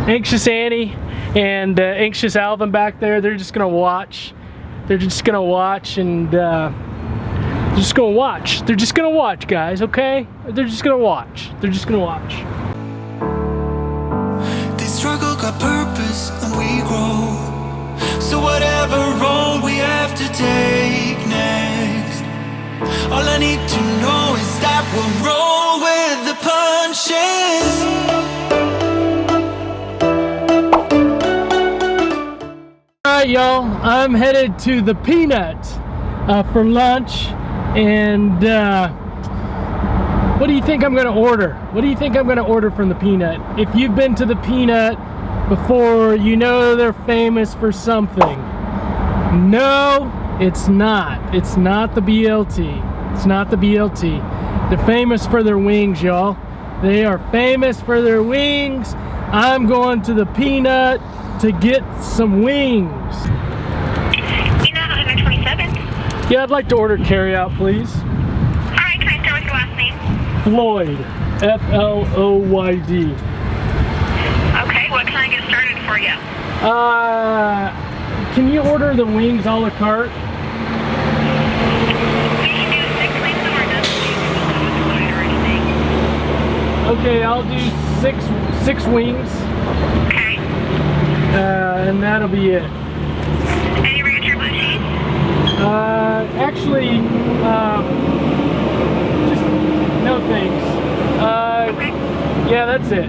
Anxious Annie and Anxious Alvin back there, they're just gonna watch. They're just gonna watch and they're just gonna watch. They're just gonna watch, guys, okay? They're just gonna watch. They're just gonna watch. This struggle got purpose and we grow. So whatever road we have to take next, all I need to know is that we'll roll with the punches. Alright y'all, I'm headed to the Peanut for lunch, and what do you think I'm gonna order? What do you think I'm gonna order from the Peanut? If you've been to the Peanut before, you know they're famous for something. No, it's not. It's not the BLT. It's not the BLT. They're famous for their wings, y'all. They are famous for their wings. I'm going to the Peanut to get some wings. Peanut 127. Yeah, I'd like to order carryout, please. Alright, can I start with your last name? Floyd. F-L-O-Y-D. Okay, what can I get started for you? Can you order the wings a la carte? We can do 6 wings or it doesn't need or anything. Okay, I'll do six wings. Okay. And that'll be it. Any regular blue cheese? Actually, just no thanks. Okay. Yeah, that's it.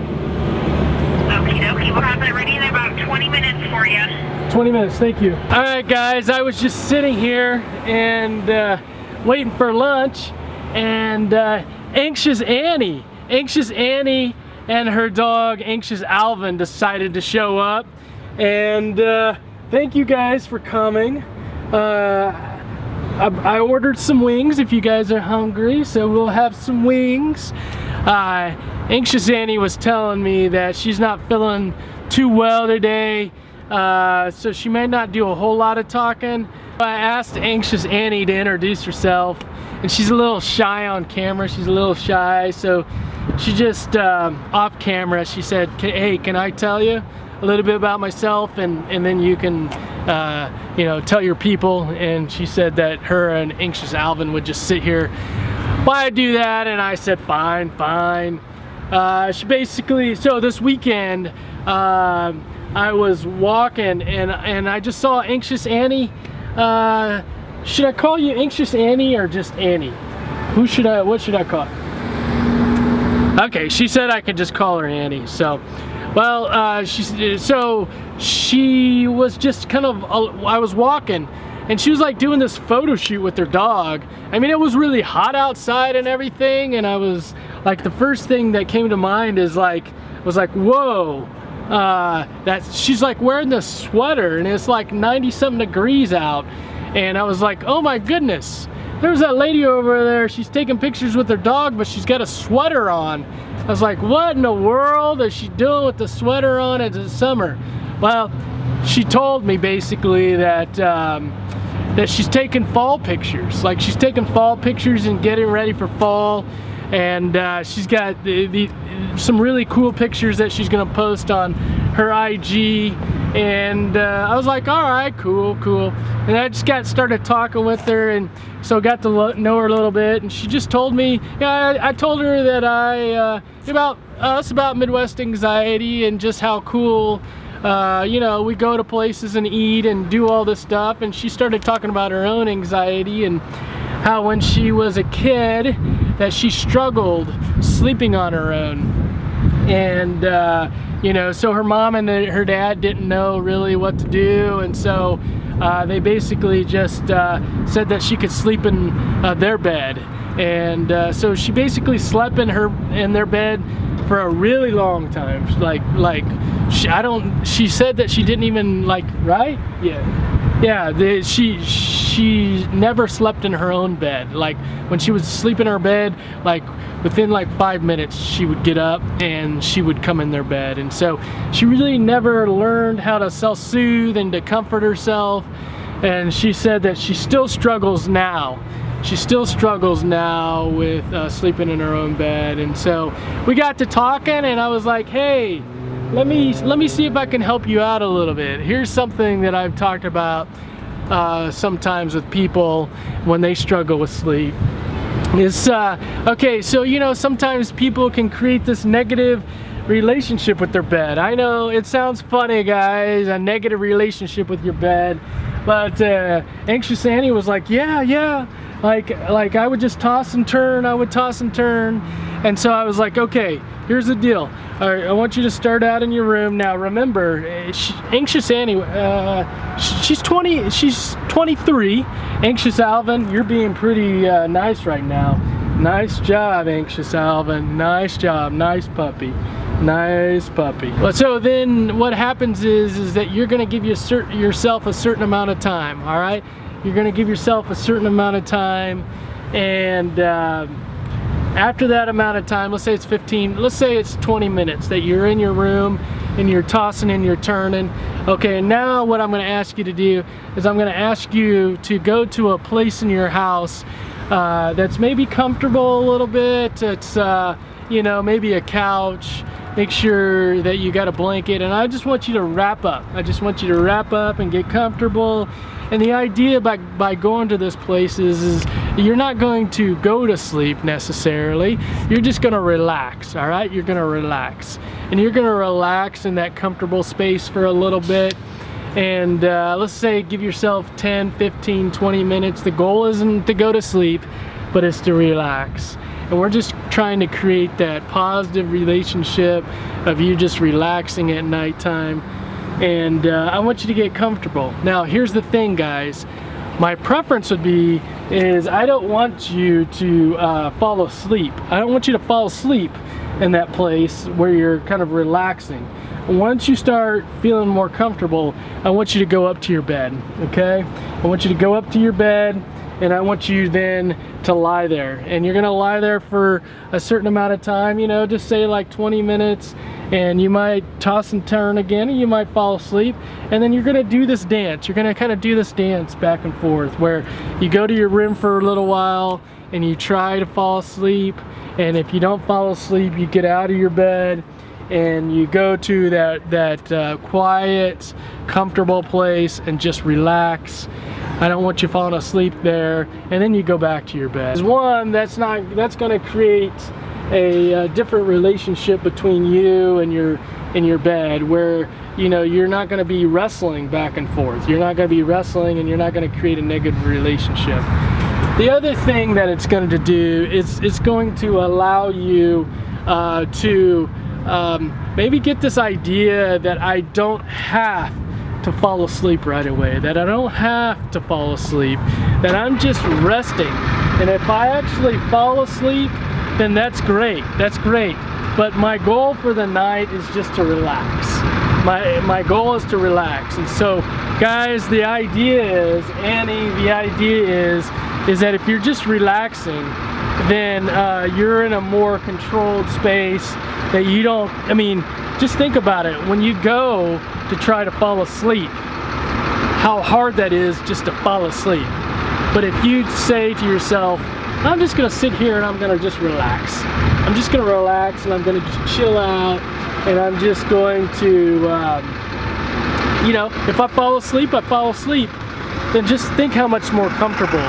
Okie dokie, we'll have that ready in about 20 minutes for you. 20 minutes, thank you. All right, guys, I was just sitting here and waiting for lunch, and Anxious Annie and her dog, Anxious Alvin, decided to show up. And thank you guys for coming. I ordered some wings if you guys are hungry, so we'll have some wings. Anxious Annie was telling me that she's not feeling too well today, so she may not do a whole lot of talking. I asked Anxious Annie to introduce herself, and she's a little shy on camera. She's a little shy, so she just off camera she said, hey, can I tell you a little bit about myself, and then you can you know, tell your people. And she said that her and Anxious Alvin would just sit here while I do that, and I said fine. She basically, so this weekend I was walking and I just saw Anxious Annie. Should I call you Anxious Annie or just Annie? What should I call her? Okay, she said I could just call her Annie. So, well, she was just kind of, I was walking and she was like doing this photo shoot with her dog. I mean, it was really hot outside and everything, and I was like, the first thing that came to mind is like, whoa, that she's like wearing this sweater and it's like 90-something degrees out. And I was like, oh my goodness, there's that lady over there, she's taking pictures with her dog, but she's got a sweater on. I was like, what in the world is she doing with the sweater on? It's the summer. Well, she told me basically that that she's taking fall pictures. Like, she's taking fall pictures and getting ready for fall. And she's got some really cool pictures that she's gonna post on her IG. And I was like, all right, cool. And I just started talking with her, and so got to know her a little bit. And she just told me, yeah, I told her that about Midwest anxiety and just how cool, you know, we go to places and eat and do all this stuff. And she started talking about her own anxiety and how when she was a kid that she struggled sleeping on her own. And you know, so her mom and her dad didn't know really what to do, and so they basically just said that she could sleep in their bed. And so she basically slept in their bed for a really long time. She said that she didn't even right? Yeah, she never slept in her own bed. Like, when she would sleep in her bed, like within like 5 minutes she would get up and she would come in their bed. And so she really never learned how to self-soothe and to comfort herself. And she said that she still struggles now. She still struggles now with sleeping in her own bed. And so we got to talking, and I was like, hey, let me see if I can help you out a little bit. Here's something that I've talked about sometimes with people when they struggle with sleep. Is okay, so you know, sometimes people can create this negative relationship with their bed. I know it sounds funny, guys, a negative relationship with your bed, but Anxious Annie was like, yeah, like I would just toss and turn, and so I was like, okay, here's the deal. All right, I want you to start out in your room. Now remember, Anxious Annie, she's 23. Anxious Alvin, you're being pretty nice right now. Nice job, Anxious Alvin. Nice job, nice puppy. Nice puppy. Well, so then what happens is that you're gonna give yourself a certain amount of time, all right? You're gonna give yourself a certain amount of time, and after that amount of time, let's say it's 15, let's say it's 20 minutes that you're in your room and you're tossing and you're turning. Okay, and now what I'm gonna ask you to do is I'm gonna ask you to go to a place in your house that's maybe comfortable a little bit. It's, you know, maybe a couch. Make sure that you got a blanket, and I just want you to wrap up. I just want you to wrap up and get comfortable. And the idea by going to this place is you're not going to go to sleep necessarily. You're just gonna relax, all right? You're gonna relax. And you're gonna relax in that comfortable space for a little bit. And let's say give yourself 10, 15, 20 minutes. The goal isn't to go to sleep, but it's to relax. And we're just trying to create that positive relationship of you just relaxing at nighttime. And I want you to get comfortable. Now, here's the thing, guys. My preference would be is I don't want you to fall asleep. I don't want you to fall asleep in that place where you're kind of relaxing. Once you start feeling more comfortable, I want you to go up to your bed, okay? I want you to go up to your bed, and I want you then to lie there. And you're gonna lie there for a certain amount of time, you know, just say like 20 minutes, and you might toss and turn again, and you might fall asleep. And then you're gonna do this dance. You're gonna kind of do this dance back and forth where you go to your room for a little while and you try to fall asleep. And if you don't fall asleep, you get out of your bed and you go to that quiet, comfortable place and just relax. I don't want you falling asleep there, and then you go back to your bed. One, that's going to create a different relationship between you and your bed, where you know you're not going to be wrestling back and forth. You're not going to be wrestling, and you're not going to create a negative relationship. The other thing that it's going to do is it's going to allow you to maybe get this idea that I don't have to fall asleep right away, that I don't have to fall asleep, that I'm just resting. And if I actually fall asleep, then that's great, but my goal for the night is just to relax. My goal is to relax. And so guys, the idea is, Annie, the idea is that if you're just relaxing, then you're in a more controlled space that you don't, I mean, just think about it. When you go to try to fall asleep, how hard that is just to fall asleep. But if you say to yourself, I'm just gonna sit here and I'm gonna just relax. I'm just gonna relax and I'm gonna just chill out, and I'm just going to, you know, if I fall asleep, I fall asleep. Then just think how much more comfortable,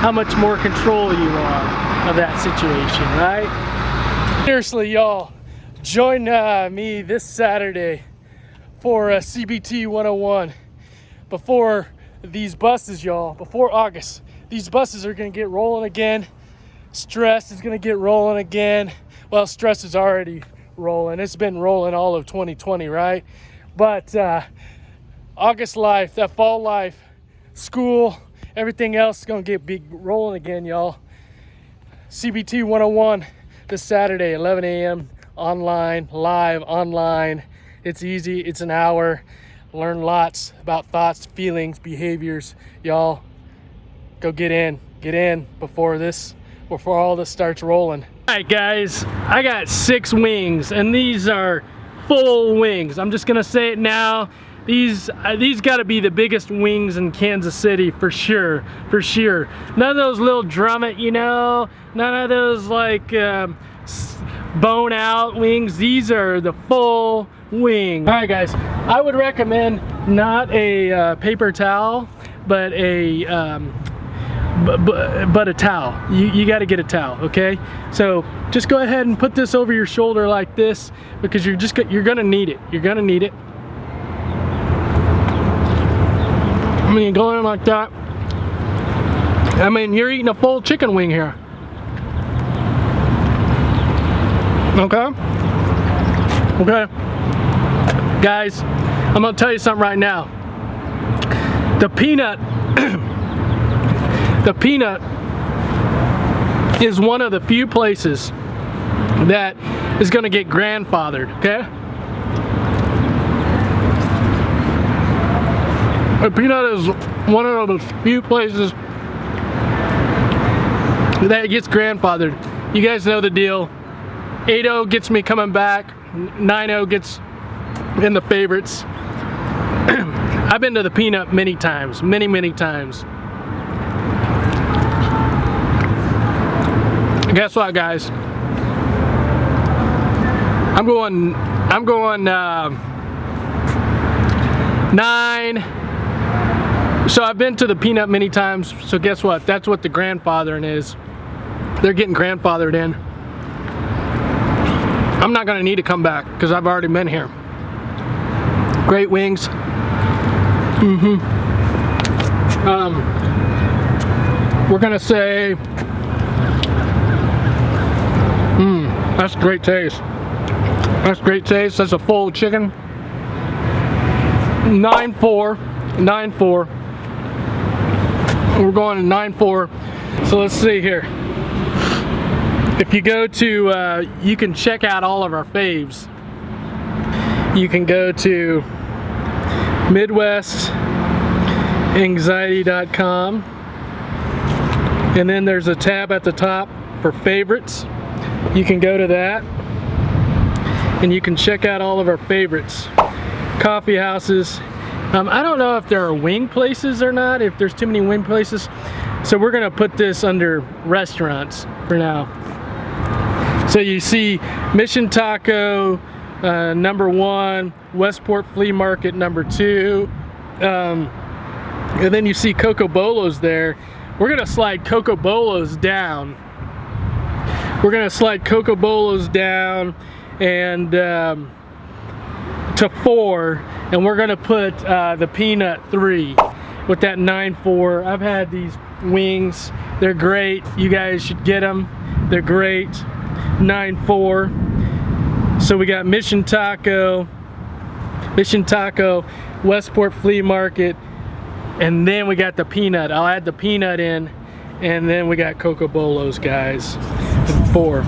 how much more control you are of that situation, right? Seriously, y'all, join me this Saturday for CBT 101. Before these buses, y'all, before August, these buses are gonna get rolling again. Stress is gonna get rolling again. Well, stress is already rolling. It's been rolling all of 2020, right? But August life, that fall life, school, everything else is gonna get big rolling again, y'all. CBT 101 this Saturday, 11 a.m. online, live online. It's easy, it's an hour. Learn lots about thoughts, feelings, behaviors. Y'all, go get in before all this starts rolling. All right, guys, I got 6 wings, and these are full wings. I'm just gonna say it now. These got to be the biggest wings in Kansas City for sure, for sure. None of those little drummet, you know, none of those like bone out wings. These are the full wing. All right, guys, I would recommend not a paper towel, but a a towel. You got to get a towel, okay? So just go ahead and put this over your shoulder like this, because you're gonna need it. You're gonna need it. I mean, go in like that. I mean, you're eating a full chicken wing here. Okay? Okay. Guys, I'm gonna tell you something right now. The peanut, the peanut is one of the few places that is gonna get grandfathered, okay? The peanut is one of the few places that gets grandfathered. You guys know the deal. 8-0 gets me coming back. 9-0 gets in the favorites. I've been to the peanut many times, many times. Guess what, guys? I'm going 9. So I've been to the peanut many times. So guess what? That's what the grandfathering is. They're getting grandfathered in. I'm not gonna need to come back because I've already been here. Great wings. We're gonna say, that's great taste. That's great taste. That's a full chicken. 9-4. 9-4. We're going to 9-4. So let's see here. If you go to, you can check out all of our faves. You can go to MidwestAnxiety.com, and then there's a tab at the top for favorites. You can go to that, and you can check out all of our favorites. Coffee houses. I don't know if there are wing places or not, if there's too many wing places. So we're gonna put this under restaurants for now. So you see Mission Taco, #1, Westport Flea Market, #2. And then you see Coco Bolos there. We're gonna slide Coco Bolos down. We're gonna slide Coco Bolos down and to 4, and we're gonna put the peanut 3 with that 9-4. I've had these wings. They're great. You guys should get them. They're great. 9-4. So we got Mission Taco, Westport Flea Market, and then we got the peanut. I'll add the peanut in, and then we got Coco Bolos, guys. 4.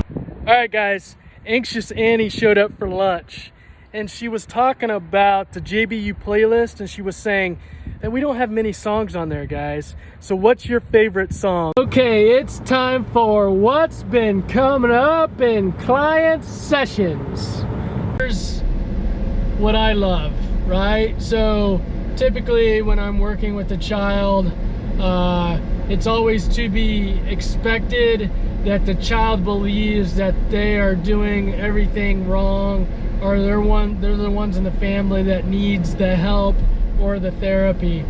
All right, guys. Anxious Annie showed up for lunch, and she was talking about the JBU playlist, and she was saying that we don't have many songs on there, guys. So what's your favorite song? Okay, it's time for what's been coming up in client sessions. Here's what I love, right? So typically when I'm working with a child, it's always to be expected that the child believes that they are doing everything wrong, or they're the ones in the family that needs the help or the therapy.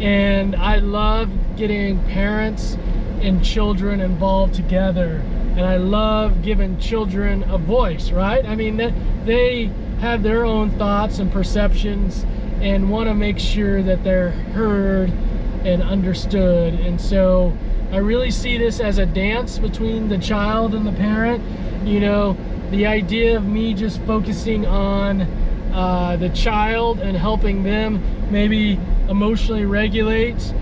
And I love getting parents and children involved together, and I love giving children a voice, right? I mean, they have their own thoughts and perceptions and want to make sure that they're heard and understood. And so I really see this as a dance between the child and the parent. You know, the idea of me just focusing on the child and helping them maybe emotionally regulate,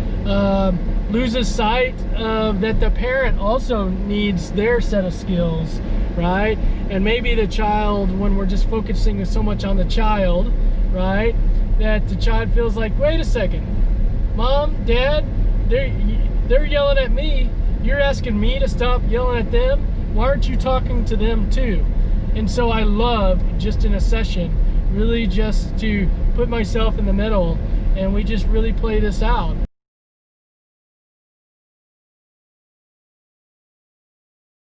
loses sight of that the parent also needs their set of skills, right? And maybe the child, when we're just focusing so much on the child, right, that the child feels like, wait a second, Mom, Dad, they're yelling at me. You're asking me to stop yelling at them. Why aren't you talking to them too? And so I love, just in a session, really just to put myself in the middle, and we just really play this out.